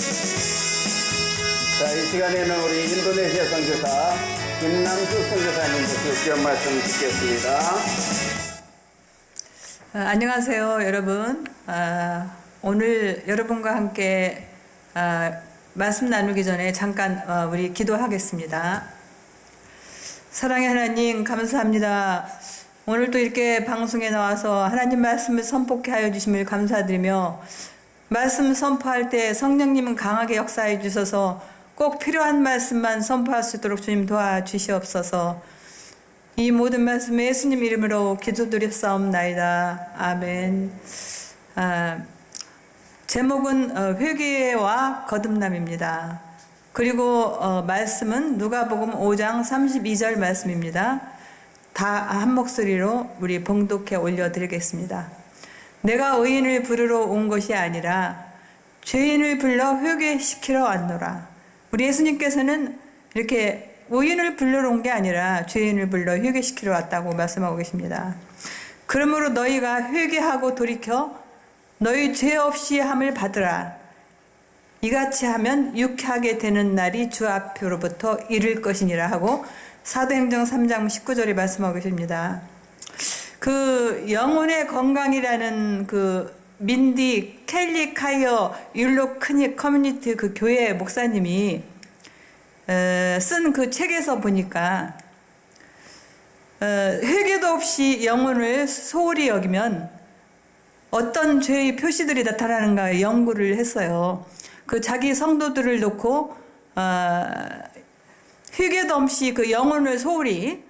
자, 이 시간에는 우리 인도네시아 선교사 김남수 선교사님 주시는 말씀 듣겠습니다. 안녕하세요, 여러분. 오늘 여러분과 함께 말씀 나누기 전에 잠깐 우리 기도하겠습니다. 사랑의 하나님, 감사합니다. 오늘 또 이렇게 방송에 나와서 하나님 말씀을 선포케 하여 주심을 감사드리며, 말씀 선포할 때 성령님은 강하게 역사해 주셔서 꼭 필요한 말씀만 선포할 수 있도록 주님 도와주시옵소서. 이 모든 말씀 예수님 이름으로 기도드렸사옵나이다. 아멘. 제목은 회개와 거듭남입니다. 그리고 말씀은 누가복음 5장 32절 말씀입니다. 다 한 목소리로 우리 봉독해 올려드리겠습니다. 내가 의인을 부르러 온 것이 아니라 죄인을 불러 회개시키러 왔노라. 우리 예수님께서는 이렇게 의인을 불러 온 게 아니라 죄인을 불러 회개시키러 왔다고 말씀하고 계십니다. 그러므로 너희가 회개하고 돌이켜 너희 죄 없이 함을 받으라. 이같이 하면 유쾌하게 되는 날이 주 앞으로부터 이를 것이니라 하고 사도행전 3장 19절에 말씀하고 계십니다. 그 영혼의 건강이라는 그 민디 켈리 카이어 율로크닉 커뮤니티 그 교회 목사님이 쓴 그 책에서 보니까 회개도 없이 영혼을 소홀히 여기면 어떤 죄의 표시들이 나타나는가 연구를 했어요. 그 자기 성도들을 놓고 회개도 없이 그 영혼을 소홀히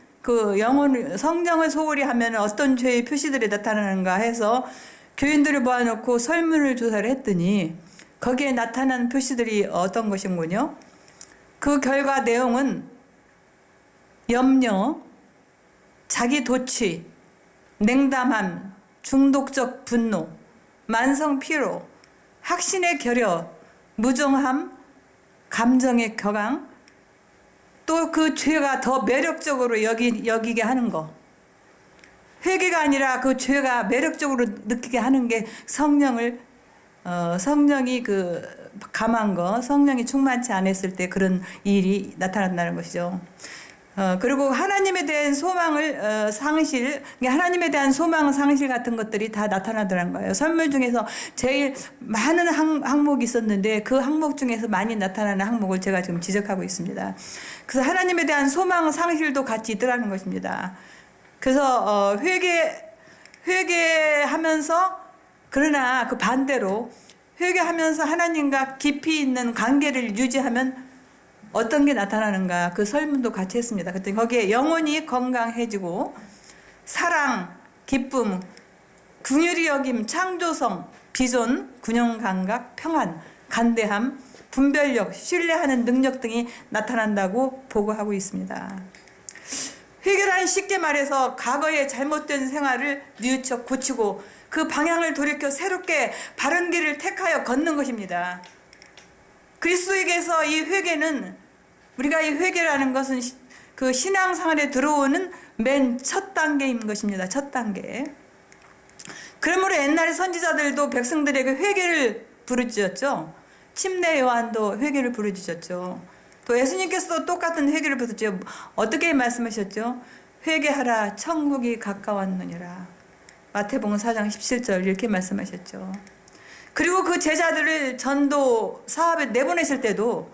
성령을 소홀히 하면 어떤 죄의 표시들이 나타나는가 해서 교인들을 모아놓고 설문을 조사를 했더니 거기에 나타난 표시들이 어떤 것인군요. 그 결과 내용은 염려, 자기 도취, 냉담함, 중독적 분노, 만성 피로, 확신의 결여, 무정함, 감정의 격앙, 또 그 죄가 더 매력적으로 여기게 하는 거. 회개가 아니라 그 죄가 매력적으로 느끼게 하는 게 성령이 감한 거, 성령이 충만치 않았을 때 그런 일이 나타난다는 것이죠. 그리고 하나님에 대한 소망을 하나님에 대한 소망 상실 같은 것들이 다 나타나더라는 거예요. 설문 중에서 제일 많은 항목이 있었는데 그 항목 중에서 많이 나타나는 항목을 제가 지금 지적하고 있습니다. 그래서 하나님에 대한 소망 상실도 같이 있더라는 것입니다. 그래서 회개하면서, 그러나 그 반대로 회개하면서 하나님과 깊이 있는 관계를 유지하면 어떤 게 나타나는가, 그 설문도 같이 했습니다. 그때 거기에 영혼이 건강해지고 사랑, 기쁨, 긍휼히 여김, 창조성, 비존, 균형감각, 평안, 간대함, 분별력, 신뢰하는 능력 등이 나타난다고 보고하고 있습니다. 회개란 쉽게 말해서 과거의 잘못된 생활을 뉘우쳐 고치고 그 방향을 돌이켜 새롭게 바른 길을 택하여 걷는 것입니다. 그리스도에게서 이 회개는, 우리가 이 회개라는 것은 그 신앙생활에 들어오는 맨 첫 단계인 것입니다. 첫 단계. 그러므로 옛날에 선지자들도 백성들에게 회개를 부르짖었죠. 침례 요한도 회개를 부르짖었죠. 또 예수님께서도 똑같은 회개를 부르짖었죠. 어떻게 말씀하셨죠? 회개하라, 천국이 가까웠느니라. 마태복음 4장 17절 이렇게 말씀하셨죠. 그리고 그 제자들을 전도 사업에 내보내실 때도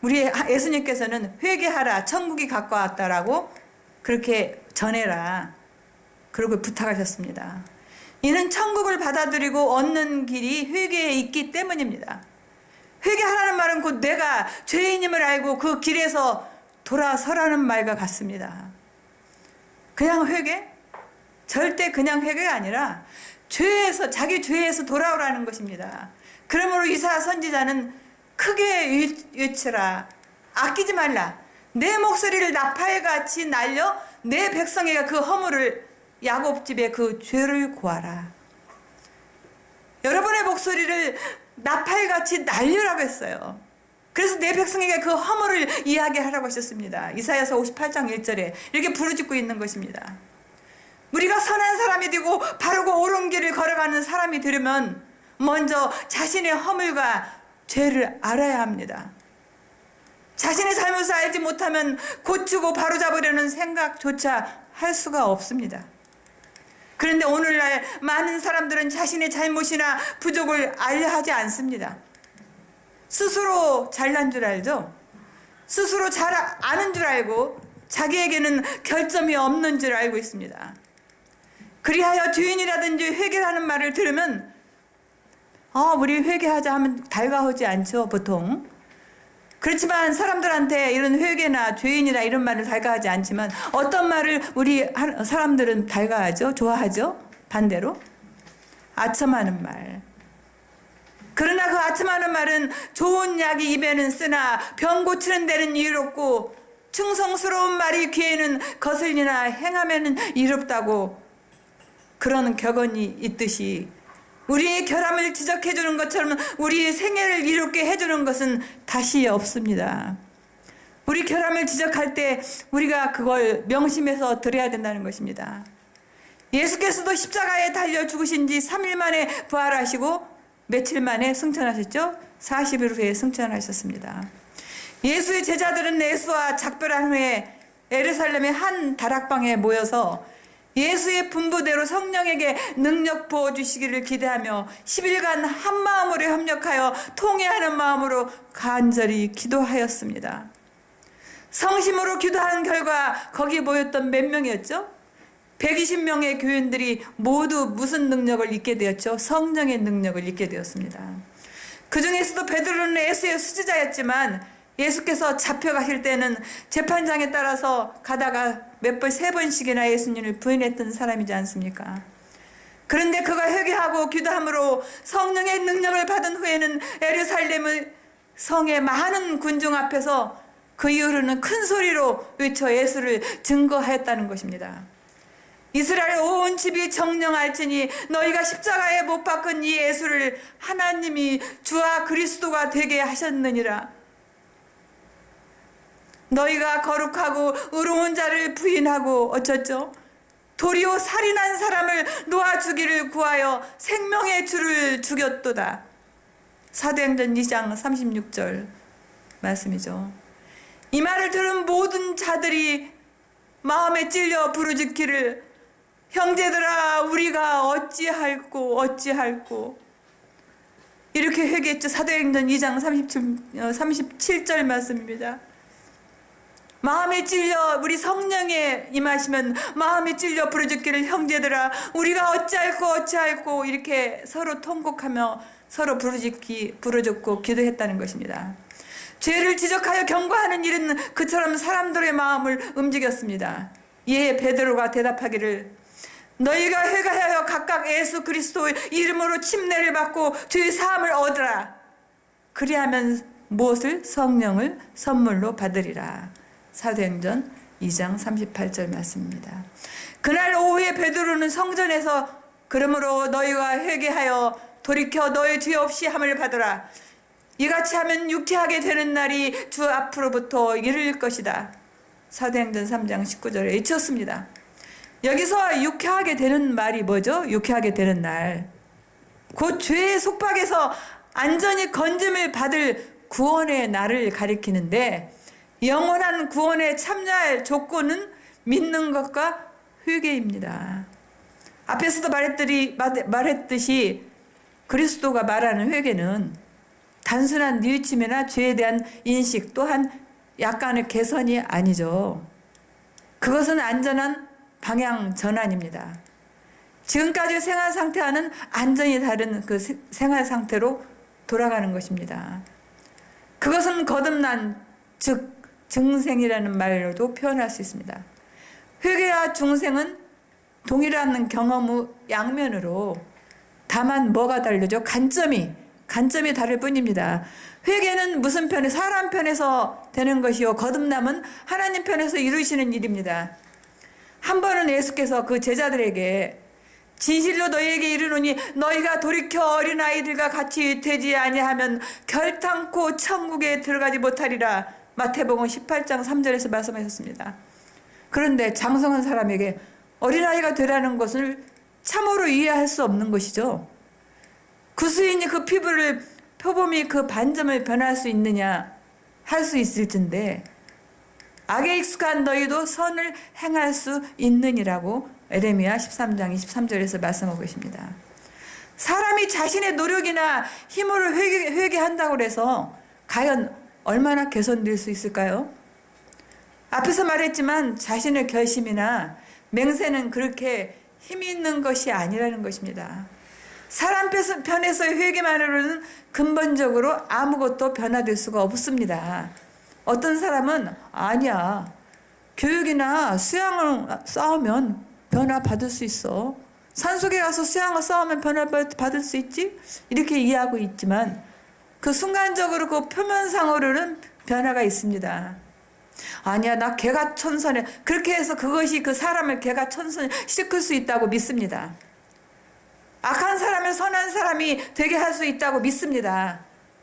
우리 예수님께서는 회개하라, 천국이 가까웠다라고 그렇게 전해라, 그러고 부탁하셨습니다. 이는 천국을 받아들이고 얻는 길이 회개에 있기 때문입니다. 회개하라는 말은 곧 내가 죄인임을 알고 그 길에서 돌아서라는 말과 같습니다. 그냥 회개? 절대 그냥 회개가 아니라 자기 죄에서 돌아오라는 것입니다. 그러므로 이사야 선지자는 크게 외치라, 아끼지 말라, 내 목소리를 나팔같이 날려 내 백성에게 그 허물을, 야곱집에 그 죄를 고하라. 여러분의 목소리를 나팔같이 날리라고 했어요. 그래서 내 백성에게 그 허물을 이야기하라고 하셨습니다. 이사야서 58장 1절에 이렇게 부르짖고 있는 것입니다. 우리가 선한 사람이 되고 바르고 옳은 길을 걸어가는 사람이 되려면 먼저 자신의 허물과 죄를 알아야 합니다. 자신의 잘못을 알지 못하면 고치고 바로잡으려는 생각조차 할 수가 없습니다. 그런데 오늘날 많은 사람들은 자신의 잘못이나 부족을 알려 하지 않습니다. 스스로 잘난 줄 알죠? 스스로 잘 아는 줄 알고 자기에게는 결점이 없는 줄 알고 있습니다. 그리하여 주인이라든지 회개하는 말을 들으면 우리 회개하자 하면 달가오지 않죠, 보통. 그렇지만 사람들한테 이런 회개나 죄인이나 이런 말을 달가하지 않지만 어떤 말을 우리 사람들은 달가하죠? 좋아하죠? 반대로 아첨하는 말. 그러나 그 아첨하는 말은 좋은 약이 입에는 쓰나 병 고치는 데는 이롭고 충성스러운 말이 귀에는 거슬리나 행하면은 이롭다고 그런 격언이 있듯이 우리의 결함을 지적해 주는 것처럼 우리의 생애를 이롭게 해주는 것은 다시 없습니다. 우리 결함을 지적할 때 우리가 그걸 명심해서 드려야 된다는 것입니다. 예수께서도 십자가에 달려 죽으신 지 3일 만에 부활하시고 며칠 만에 승천하셨죠? 40일 후에 승천하셨습니다. 예수의 제자들은 예수와 작별한 후에 예루살렘의 한 다락방에 모여서 예수의 분부대로 성령에게 능력 부어주시기를 기대하며 10일간 한마음으로 협력하여 통회하는 마음으로 간절히 기도하였습니다. 성심으로 기도한 결과 거기 모였던 몇 명이었죠? 120명의 교인들이 모두 무슨 능력을 잊게 되었죠? 성령의 능력을 잊게 되었습니다. 그 중에서도 베드로는 예수의 수지자였지만 예수께서 잡혀가실 때는 재판장에 따라서 가다가 세 번씩이나 예수님을 부인했던 사람이지 않습니까? 그런데 그가 회개하고 기도함으로 성령의 능력을 받은 후에는 예루살렘의 성의 많은 군중 앞에서 그 이후로는 큰 소리로 외쳐 예수를 증거하였다는 것입니다. 이스라엘 온 집이 정령할지니 너희가 십자가에 못 박은 이 예수를 하나님이 주와 그리스도가 되게 하셨느니라. 너희가 거룩하고 의로운 자를 부인하고 어쩌죠? 도리어 살인한 사람을 놓아 주기를 구하여 생명의 주를 죽였도다. 사도행전 2장 36절 말씀이죠. 이 말을 들은 모든 자들이 마음에 찔려 부르짖기를 형제들아 우리가 어찌할꼬 이렇게 회개했죠. 사도행전 2장 37절 말씀입니다. 마음에 찔려 우리 성령에 임하시면 마음에 찔려 부르짖기를 형제들아 우리가 어찌할꼬 이렇게 서로 통곡하며 서로 부르짖고 기도했다는 것입니다. 죄를 지적하여 경고하는 일은 그처럼 사람들의 마음을 움직였습니다. 이에 베드로가 대답하기를 너희가 회개하여 각각 예수 그리스도의 이름으로 침례를 받고 죄 사함을 얻으라. 그리하면 무엇을? 성령을 선물로 받으리라. 사도행전 2장 38절 말씀입니다. 그날 오후에 베드로는 성전에서 그러므로 너희가 회개하여 돌이켜 너희 죄 없이 함을 받으라. 이같이 하면 유쾌하게 되는 날이 주 앞으로부터 이를 것이다. 사도행전 3장 19절에 외쳤습니다. 여기서 유쾌하게 되는 말이 뭐죠? 유쾌하게 되는 날. 곧 죄의 속박에서 안전히 건짐을 받을 구원의 날을 가리키는데 영원한 구원에 참여할 조건은 믿는 것과 회개입니다. 앞에서도 말했듯이 그리스도가 말하는 회개는 단순한 뉘우침이나 죄에 대한 인식 또한 약간의 개선이 아니죠. 그것은 안전한 방향 전환입니다. 지금까지 생활 상태와는 완전히 다른 그 생활 상태로 돌아가는 것입니다. 그것은 거듭난 즉 증생이라는 말로도 표현할 수 있습니다. 회개와 중생은 동일한 경험의 양면으로 다만 뭐가 다르죠? 관점이 다를 뿐입니다. 회개는 무슨 편에 사람 편에서 되는 것이요 거듭남은 하나님 편에서 이루시는 일입니다. 한 번은 예수께서 그 제자들에게 진실로 너희에게 이르노니 너희가 돌이켜 어린아이들과 같이 되지 아니하면 결탄코 천국에 들어가지 못하리라. 마태복음 18장 3절에서 말씀하셨습니다. 그런데 장성한 사람에게 어린아이가 되라는 것을 참으로 이해할 수 없는 것이죠. 구수인이 그 피부를 표범이 그 반점을 변할 수 있느냐 할 수 있을진데 악에 익숙한 너희도 선을 행할 수 있느니라고 에레미야 13장 23절에서 말씀하고 계십니다. 사람이 자신의 노력이나 힘으로 회개한다고 해서 과연 얼마나 개선될 수 있을까요? 앞에서 말했지만 자신의 결심이나 맹세는 그렇게 힘이 있는 것이 아니라는 것입니다. 사람 편에서의 회개만으로는 근본적으로 아무것도 변화될 수가 없습니다. 어떤 사람은 아니야, 교육이나 수양을 쌓으면 변화 받을 수 있어, 산속에 가서 수양을 쌓으면 변화 받을 수 있지, 이렇게 이해하고 있지만 그 순간적으로 그 표면상으로는 변화가 있습니다. 아니야, 나 개가천선해, 그렇게 해서 그것이 그 사람을 개가천선에 시킬 수 있다고 믿습니다. 악한 사람을 선한 사람이 되게 할 수 있다고 믿습니다.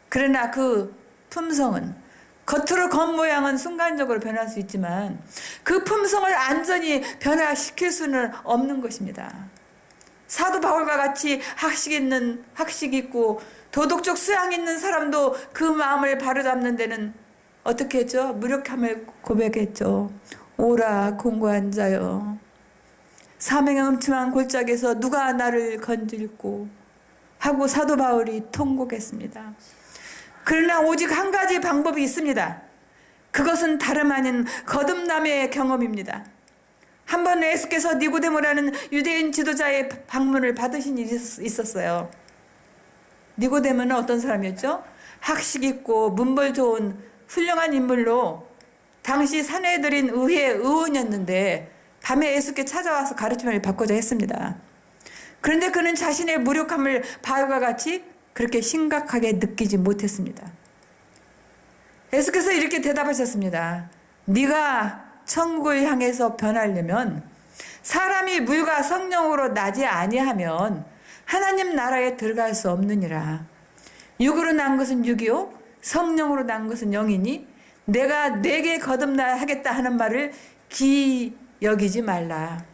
그러나 그 품성은, 겉으로 겉모양은 순간적으로 변할 수 있지만 그 품성을 안전히 변화시킬 수는 없는 것입니다. 사도 바울과 같이 학식 있고 도덕적 수양 있는 사람도 그 마음을 바로잡는 데는 어떻게 했죠? 무력함을 고백했죠. 오라 공고한 자여, 사명의 음침한 골짜기에서 누가 나를 건질고 하고 사도 바울이 통곡했습니다. 그러나 오직 한 가지 방법이 있습니다. 그것은 다름 아닌 거듭남의 경험입니다. 한 번 예수께서 니고데모라는 유대인 지도자의 방문을 받으신 일이 있었어요. 니고데모는 어떤 사람이었죠? 학식 있고 문벌 좋은 훌륭한 인물로 당시 사내들인 의회 의원이었는데 밤에 예수께 찾아와서 가르침을 받고자 했습니다. 그런데 그는 자신의 무력함을 바울과 같이 그렇게 심각하게 느끼지 못했습니다. 예수께서 이렇게 대답하셨습니다. 네가 천국을 향해서 변하려면 사람이 물과 성령으로 나지 아니하면 하나님 나라에 들어갈 수 없느니라. 육으로 난 것은 육이요 성령으로 난 것은 영이니 내가 내게 거듭나야 하겠다 하는 말을 기이 여기지 말라.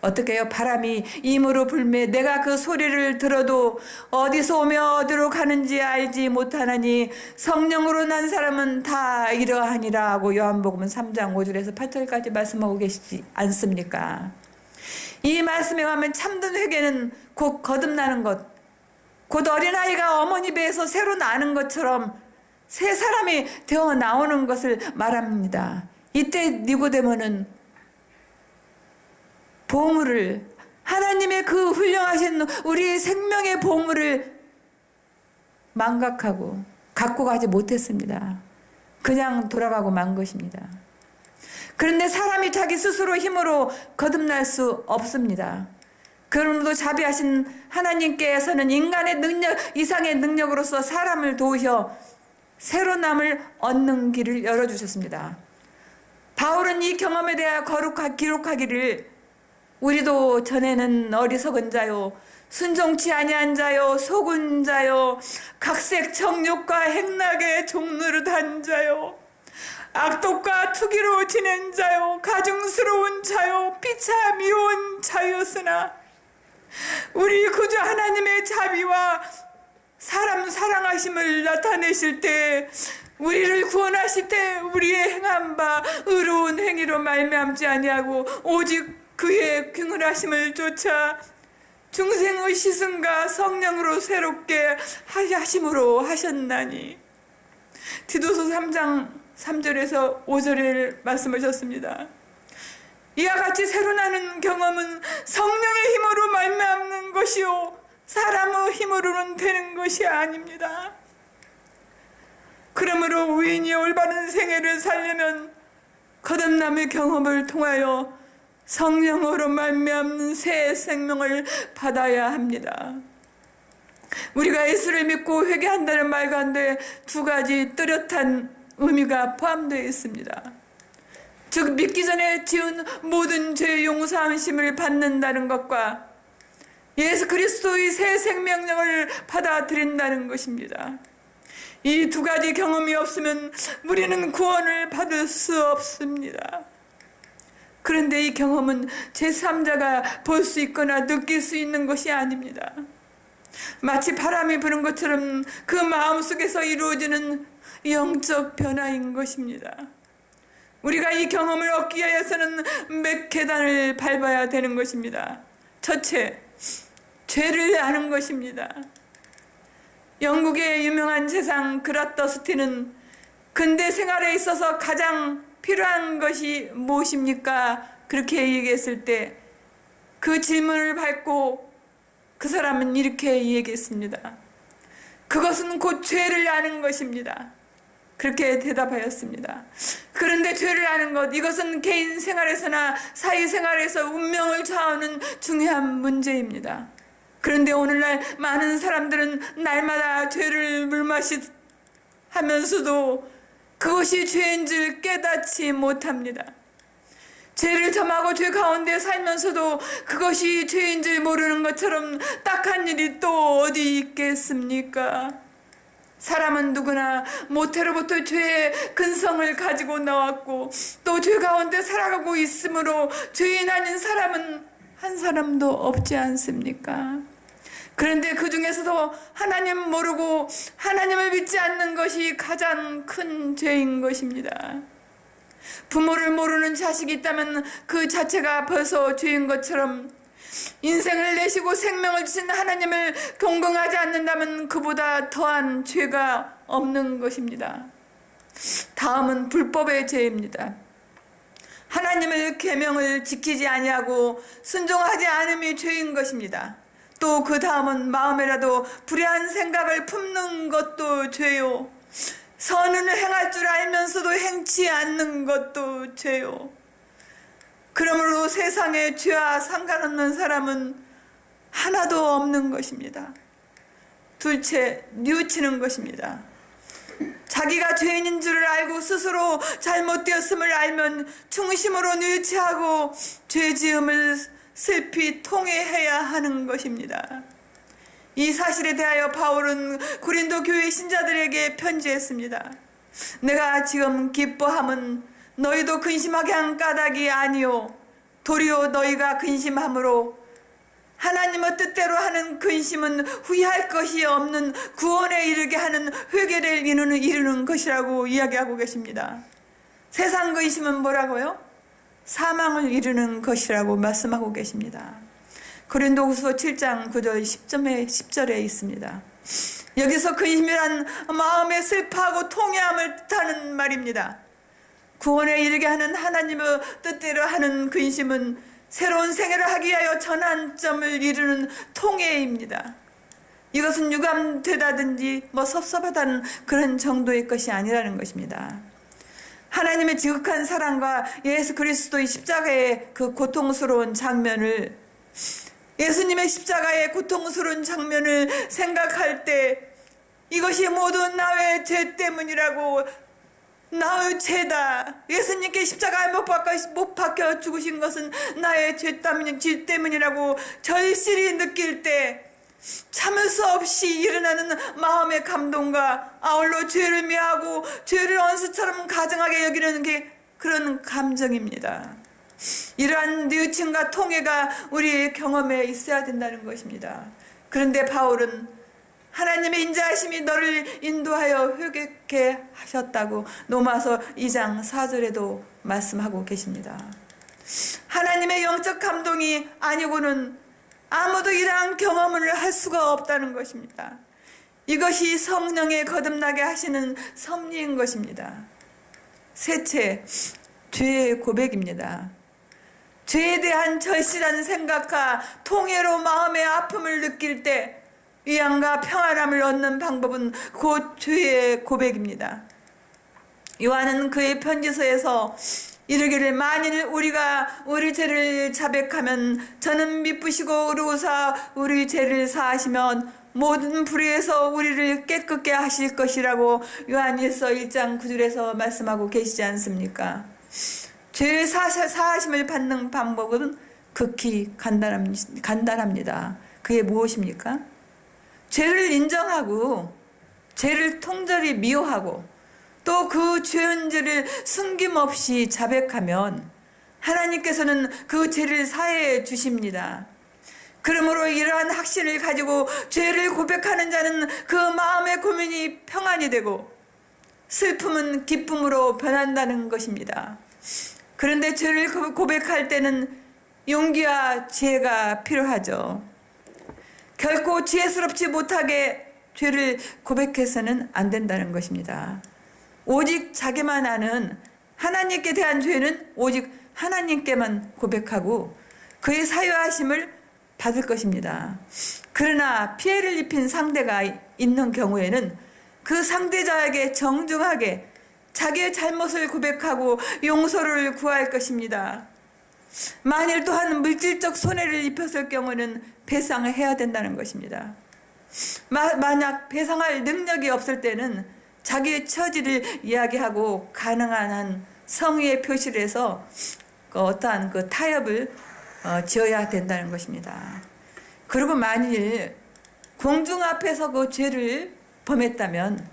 어떻게 해요? 바람이 임으로 불매 내가 그 소리를 들어도 어디서 오며 어디로 가는지 알지 못하나니 성령으로 난 사람은 다 이러하니라 하고 요한복음 3장 5절에서 8절까지 말씀하고 계시지 않습니까? 이 말씀에 하면 참된 회개는 곧 거듭나는 것, 곧 어린아이가 어머니 배에서 새로 나는 것처럼 새 사람이 되어 나오는 것을 말합니다. 이때 니고데모는 보물을, 하나님의 그 훌륭하신 우리 생명의 보물을 망각하고 갖고 가지 못했습니다. 그냥 돌아가고 만 것입니다. 그런데 사람이 자기 스스로 힘으로 거듭날 수 없습니다. 그러므로 자비하신 하나님께서는 인간의 능력 이상의 능력으로서 사람을 도우셔 새로남을 얻는 길을 열어주셨습니다. 바울은 이 경험에 대하여 기록하기를 우리도 전에는 어리석은 자요 순종치 아니한 자요 속은 자요 각색 정욕과 행락의 종노릇한 자요 악독과 투기로 지낸 자요 가증스러운 자요 피차 미운 자였으나 우리 구주 하나님의 자비와 사람 사랑하심을 나타내실 때 우리를 구원하실 때 우리의 행한 바 의로운 행위로 말미암지 아니하고 오직 그의 긍휼하심을 쫓아 중생의 시승과 성령으로 새롭게 하심으로 하셨나니. 디도서 3장 3절에서 5절을 말씀하셨습니다. 이와 같이 새로 나는 경험은 성령의 힘으로 말미암는 것이요 사람의 힘으로는 되는 것이 아닙니다. 그러므로 의인이 올바른 생애를 살려면 거듭남의 경험을 통하여 성령으로 말미암는 새 생명을 받아야 합니다. 우리가 예수를 믿고 회개한다는 말 가운데 두 가지 뚜렷한 의미가 포함되어 있습니다. 즉 믿기 전에 지은 모든 죄 용서하심을 받는다는 것과 예수 그리스도의 새 생명력을 받아들인다는 것입니다. 이 두 가지 경험이 없으면 우리는 구원을 받을 수 없습니다. 그런데 이 경험은 제3자가 볼 수 있거나 느낄 수 있는 것이 아닙니다. 마치 바람이 부는 것처럼 그 마음속에서 이루어지는 영적 변화인 것입니다. 우리가 이 경험을 얻기 위해서는 몇 계단을 밟아야 되는 것입니다. 첫째, 죄를 아는 것입니다. 영국의 유명한 재상 그라더스티는 근대 생활에 있어서 가장 필요한 것이 무엇입니까? 그렇게 얘기했을 때 그 질문을 받고 그 사람은 이렇게 얘기했습니다. 그것은 곧 죄를 아는 것입니다. 그렇게 대답하였습니다. 그런데 죄를 아는 것, 이것은 개인 생활에서나 사회생활에서 운명을 좌우하는 중요한 문제입니다. 그런데 오늘날 많은 사람들은 날마다 죄를 물마시하면서도 그것이 죄인 줄 깨닫지 못합니다. 죄를 점하고 죄 가운데 살면서도 그것이 죄인 줄 모르는 것처럼 딱한 일이 또 어디 있겠습니까? 사람은 누구나 모태로부터 죄의 근성을 가지고 나왔고 또 죄 가운데 살아가고 있으므로 죄인 아닌 사람은 한 사람도 없지 않습니까? 그런데 그 중에서도 하나님 모르고 하나님을 믿지 않는 것이 가장 큰 죄인 것입니다. 부모를 모르는 자식이 있다면 그 자체가 벌써 죄인 것처럼 인생을 내시고 생명을 주신 하나님을 경공하지 않는다면 그보다 더한 죄가 없는 것입니다. 다음은 불법의 죄입니다. 하나님의 계명을 지키지 아니하고 순종하지 않음이 죄인 것입니다. 또 그 다음은 마음에라도 불의한 생각을 품는 것도 죄요. 선을 행할 줄 알면서도 행치 않는 것도 죄요. 그러므로 세상에 죄와 상관없는 사람은 하나도 없는 것입니다. 둘째, 뉘우치는 것입니다. 자기가 죄인인 줄을 알고 스스로 잘못되었음을 알면 중심으로 뉘우치하고 죄지음을 슬피 통회해야 하는 것입니다. 이 사실에 대하여 바울은 고린도 교회 신자들에게 편지했습니다. 내가 지금 기뻐함은 너희도 근심하게 한 까닭이 아니요 도리어 너희가 근심함으로 하나님의 뜻대로 하는 근심은 후회할 것이 없는 구원에 이르게 하는 회개를 이루는 것이라고 이야기하고 계십니다. 세상 근심은 뭐라고요? 사망을 이루는 것이라고 말씀하고 계십니다. 고린도후서 7장 9절 10절에 있습니다. 여기서 근심이란 마음에 슬퍼하고 통회함을 뜻하는 말입니다. 구원에 이르게 하는 하나님의 뜻대로 하는 근심은 새로운 생애를 하기 위하여 전환점을 이루는 통회입니다. 이것은 유감되다든지 섭섭하다는 그런 정도의 것이 아니라는 것입니다. 하나님의 지극한 사랑과 예수 그리스도의 십자가의 그 고통스러운 장면을, 예수님의 십자가의 고통스러운 장면을 생각할 때 이것이 모두 나의 죄 때문이라고, 나의 죄다, 예수님께 십자가에 못 박혀 죽으신 것은 나의 죄 때문이라고 절실히 느낄 때 참을 수 없이 일어나는 마음의 감동과 아울러 죄를 미워하고 죄를 원수처럼 가증하게 여기는 게 그런 감정입니다. 이러한 뉘우침과 통회가 우리의 경험에 있어야 된다는 것입니다. 그런데 바울은 하나님의 인자하심이 너를 인도하여 회개케 하셨다고 로마서 2장 4절에도 말씀하고 계십니다. 하나님의 영적 감동이 아니고는 아무도 이러한 경험을 할 수가 없다는 것입니다. 이것이 성령에 거듭나게 하시는 섭리인 것입니다. 셋째, 죄의 고백입니다. 죄에 대한 절실한 생각과 통회로 마음의 아픔을 느낄 때 위안과 평안함을 얻는 방법은 곧 죄의 고백입니다. 요한은 그의 편지서에서 이르기를 만일 우리가 우리 죄를 자백하면 저는 미쁘시고 의로우사 우리 죄를 사하시면 모든 불의에서 우리를 깨끗게 하실 것이라고 요한일서 1장 9절에서 말씀하고 계시지 않습니까? 죄의 사하심을 받는 방법은 극히 간단합니다. 그게 무엇입니까? 죄를 인정하고 죄를 통절히 미워하고 또 그 죄인들을 숨김없이 자백하면 하나님께서는 그 죄를 사해 주십니다. 그러므로 이러한 확신을 가지고 죄를 고백하는 자는 그 마음의 고민이 평안이 되고 슬픔은 기쁨으로 변한다는 것입니다. 그런데 죄를 고백할 때는 용기와 지혜가 필요하죠. 결코 지혜스럽지 못하게 죄를 고백해서는 안 된다는 것입니다. 오직 자기만 아는 하나님께 대한 죄는 오직 하나님께만 고백하고 그의 사유하심을 받을 것입니다. 그러나 피해를 입힌 상대가 있는 경우에는 그 상대자에게 정중하게 자기의 잘못을 고백하고 용서를 구할 것입니다. 만일 또한 물질적 손해를 입혔을 경우는 배상을 해야 된다는 것입니다. 만약 배상할 능력이 없을 때는 자기의 처지를 이야기하고 가능한 한 성의의 표시를 해서 어떠한 그 타협을 지어야 된다는 것입니다. 그리고 만일 공중 앞에서 그 죄를 범했다면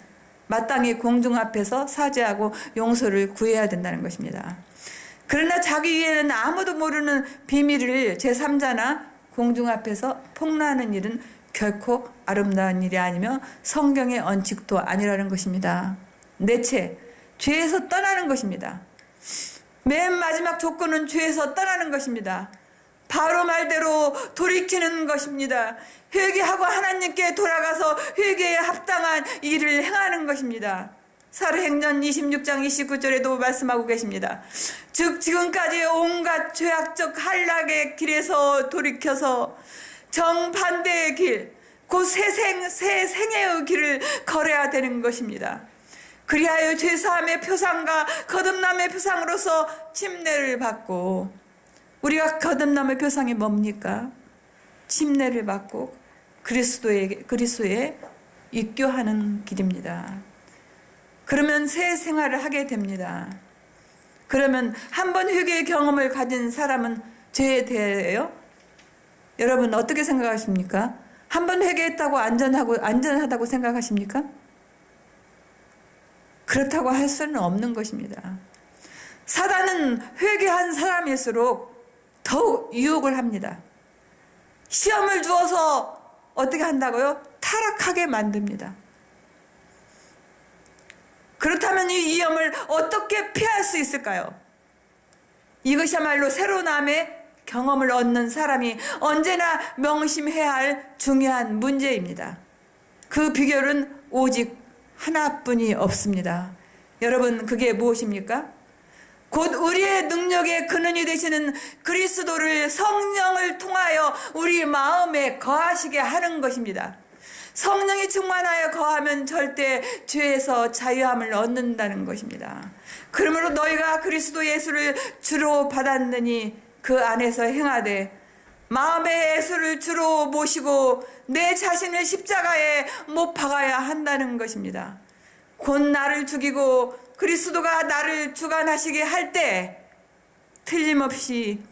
마땅히 공중 앞에서 사죄하고 용서를 구해야 된다는 것입니다. 그러나 자기 위에는 아무도 모르는 비밀을 제3자나 공중 앞에서 폭로하는 일은 결코 아름다운 일이 아니며 성경의 언칙도 아니라는 것입니다. 넷째, 죄에서 떠나는 것입니다. 맨 마지막 조건은 죄에서 떠나는 것입니다. 바로 말대로 돌이키는 것입니다. 회개하고 하나님께 돌아가서 회개에 합당한 일을 행하는 것입니다. 사도행전 26장 29절에도 말씀하고 계십니다. 즉 지금까지 온갖 죄악적 한락의 길에서 돌이켜서 정반대의 길, 곧 새 생애의 길을 걸어야 되는 것입니다. 그리하여 죄사함의 표상과 거듭남의 표상으로서 침례를 받고, 우리가 거듭남의 표상이 뭡니까? 침례를 받고 그리스도에 입교하는 길입니다. 그러면 새 생활을 하게 됩니다. 그러면 한 번 회개의 경험을 가진 사람은 죄에 대해요? 여러분 어떻게 생각하십니까? 한 번 회개했다고 안전하다고 생각하십니까? 그렇다고 할 수는 없는 것입니다. 사단은 회개한 사람일수록 더욱 유혹을 합니다. 시험을 주어서 어떻게 한다고요? 타락하게 만듭니다. 그렇다면 이 위험을 어떻게 피할 수 있을까요? 이것이야말로 새로남의 경험을 얻는 사람이 언제나 명심해야 할 중요한 문제입니다. 그 비결은 오직 하나뿐이 없습니다. 여러분 그게 무엇입니까? 곧 우리의 능력의 근원이 되시는 그리스도를 성령을 통하여 우리 마음에 거하시게 하는 것입니다. 성령이 충만하여 거하면 절대 죄에서 자유함을 얻는다는 것입니다. 그러므로 너희가 그리스도 예수를 주로 받았느니 그 안에서 행하되 마음의 예수를 주로 모시고 내 자신을 십자가에 못 박아야 한다는 것입니다. 곧 나를 죽이고 그리스도가 나를 주관하시게 할 때 틀림없이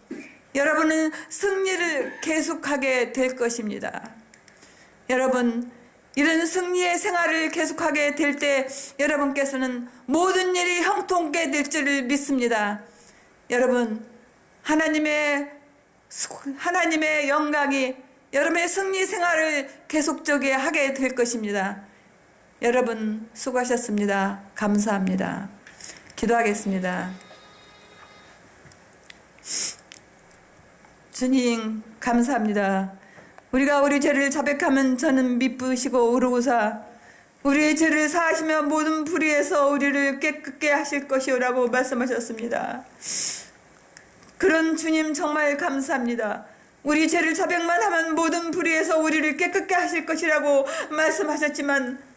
여러분은 승리를 계속하게 될 것입니다. 여러분 이런 승리의 생활을 계속하게 될 때 여러분께서는 모든 일이 형통케 될 줄을 믿습니다. 여러분 하나님의 영광이 여러분의 승리 생활을 계속적에 하게 될 것입니다. 여러분 수고하셨습니다. 감사합니다. 기도하겠습니다. 주님 감사합니다. 우리가 우리 죄를 자백하면 저는 미쁘시고 의로우사 우리의 죄를 사하시며 모든 불의에서 우리를 깨끗게 하실 것이오라고 말씀하셨습니다. 그런 주님 정말 감사합니다. 우리 죄를 자백만 하면 모든 불의에서 우리를 깨끗게 하실 것이라고 말씀하셨지만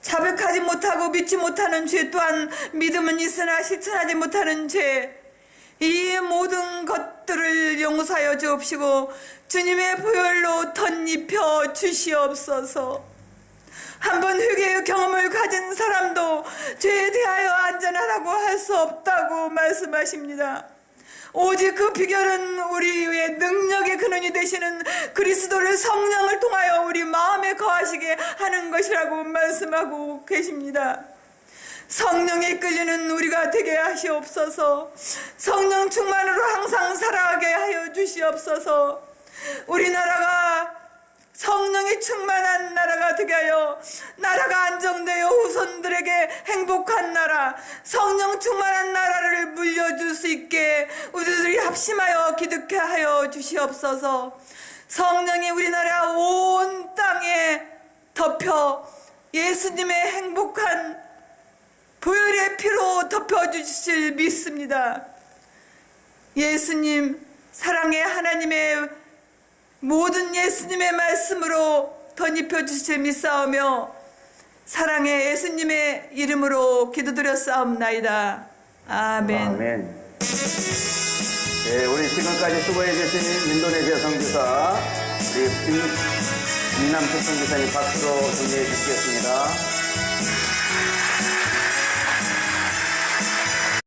자백하지 못하고 믿지 못하는 죄 또한 믿음은 있으나 실천하지 못하는 죄, 이 모든 것들을 용서하여 주옵시고 주님의 보혈로 덧입혀 주시옵소서. 한번 회개의 경험을 가진 사람도 죄에 대하여 안전하다고 할 수 없다고 말씀하십니다. 오직 그 비결은 우리의 능력의 근원이 되시는 그리스도를 성령을 통하여 우리 마음에 거하시게 하는 것이라고 말씀하고 계십니다. 성령에 끌리는 우리가 되게 하시옵소서. 성령 충만으로 항상 살아가게 하여 주시옵소서. 우리나라가 성령이 충만한 나라가 되게 하여 나라가 안정되어 후손들에게 행복한 나라, 성령 충만한 나라를 물려줄 수 있게 우리들이 합심하여 기득해 하여 주시옵소서. 성령이 우리나라 온 땅에 덮여 예수님의 행복한 보혈의 피로 덮여주실 믿습니다. 예수님 사랑의 하나님의 모든 예수님의 말씀으로 덧입혀 주실 믿사오며 사랑의 예수님의 이름으로 기도드렸사옵나이다. 아멘. 아멘. 예, 우리 지금까지 수고해 주신 인도네시아 선교사 우리 김남수 선교사님 박수로 정리해 주시겠습니다.